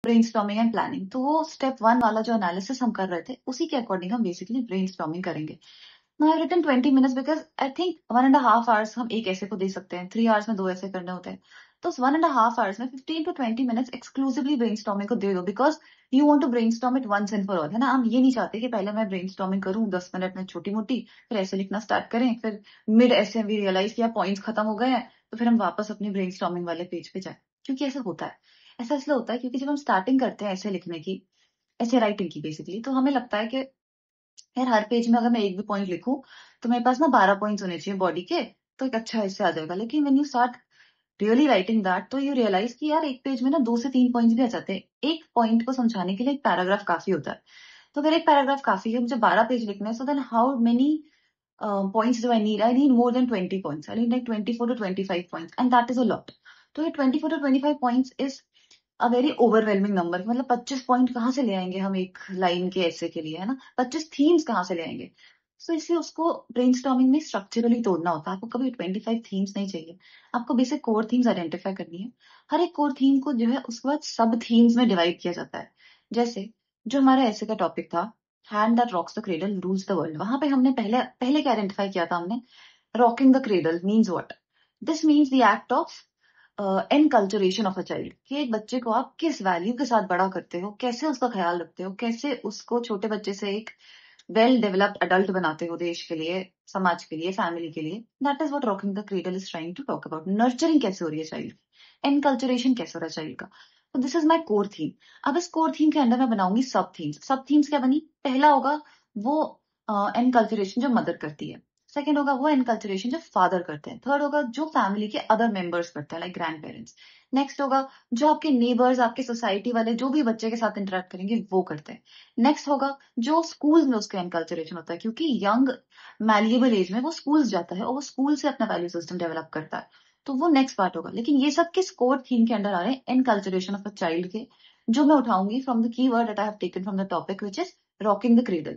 Brainstorming and planning. तो वो step 1 वाला जो एनालिसिस हम कर रहे थे, उसी के अकॉर्डिंग हम बेसिकली ब्रेनस्टॉर्मिंग करेंगे। Now I've written 20 minutes because I think 1.5 hours हम एक ऐसे को दे सकते हैं, 3 hours में 2 ऐसे करने होते हैं। तो उस 1.5 hours में 15 to 20 minutes एक्सक्लूसिवली ब्रेनस्टॉर्मिंग को दे दो, because you want to brainstorm it once and for all, है ना। हम ये नहीं चाहते कि पहले मैं ब्रेनस्टॉर्मिंग करूं 10 मिनट में छोटी मोटी, फिर ऐसे लिखना स्टार्ट करें, फिर मिड ऐसे भी रियलाइज किया पॉइंट्स खत्म हो गए हैं, तो फिर हम वापस अपनी ब्रेनस्टॉर्मिंग वाले पेज पे जाए। क्योंकि ऐसा होता है, ऐसा इसलिए होता है क्योंकि जब हम स्टार्टिंग करते हैं ऐसे लिखने की, ऐसे राइटिंग की बेसिकली, तो हमें लगता है कि यार हर पेज में अगर मैं एक भी पॉइंट लिखूं तो मेरे पास ना 12 पॉइंट्स होने चाहिए बॉडी के, तो एक अच्छा इससे आ जाएगा। लेकिन when you start really writing that, तो यू रियलाइज कि यार एक पेज में ना 2 से 3 पॉइंट्स भी आ जाते हैं। एक पॉइंट को समझाने के लिए एक पैराग्राफ काफी होता है। तो अगर एक पैराग्राफ काफी है, मुझे 12 पेज लिखना है, so then how many points do I need? I need more than 20 points. I need like 24 to 25 points, and that is a lot. तो ये 24 to 25 points is a very overwhelming number. मतलब 25 point कहाँ से ले आएंगे हम एक line के ऐसे के लिए, है ना। 25 थीम्स कहाँ से ले आएंगे। सो इसलिए उसको ब्रेनस्टॉर्मिंग में स्ट्रक्चरली तोड़ना होता है। आपको कभी 25 थीम्स नहीं चाहिए, आपको बेसिक कोर थीम्स आइडेंटिफाई करनी है। हर एक कोर थीम को जो है उसके बाद सब थीम्स में डिवाइड किया जाता है। जैसे जो हमारा ऐसे का टॉपिक था, hand that rocks the cradle rules the world, वहां पे हमने पहले पहले क्या आइडेंटिफाई किया था हमने, rocking the cradle means what. This means the act of enculturation of a child, कि एक बच्चे को आप किस वैल्यू के साथ बड़ा करते हो, कैसे उसका ख्याल रखते हो, कैसे उसको छोटे बच्चे से एक वेल डेवलप्ड अडल्ट बनाते हो देश के लिए, समाज के लिए, फैमिली के लिए। That is what rocking the cradle is trying to talk about. Nurturing कैसे हो रही है चाइल्ड, एनकल्चरेशन कैसे हो रहा है चाइल्ड का। तो this is my core theme. अब इस कोर थीम के अंदर मैं बनाऊंगी सब थीम्स। सब थीम्स क्या बनी, पहला होगा वो एनकल्चरेशन जो मदर करती है, सेकेंड होगा वो एनकल्चरेशन जो फादर करते हैं, थर्ड होगा जो फैमिली के अदर मेंबर्स करते हैं लाइक ग्रैंड पेरेंट्स, नेक्स्ट होगा जो आपके नेबर्स, आपके सोसाइटी वाले जो भी बच्चे के साथ इंटरेक्ट करेंगे वो करते हैं, नेक्स्ट होगा जो स्कूल में उसका एनकल्चरेशन होता है, क्योंकि यंग मैल्येबल एज में वो स्कूल जाता है और वो स्कूल से अपना वैल्यू सिस्टम डेवलप करता है। तो वो नेक्स्ट पार्ट होगा। लेकिन ये सब किस कोर थीम के अंडर आ रहे हैं, एनकल्चरेशन ऑफ अ चाइल्ड के, जो मैं उठाऊंगी from the key word that I have taken from the topic which is rocking the cradle.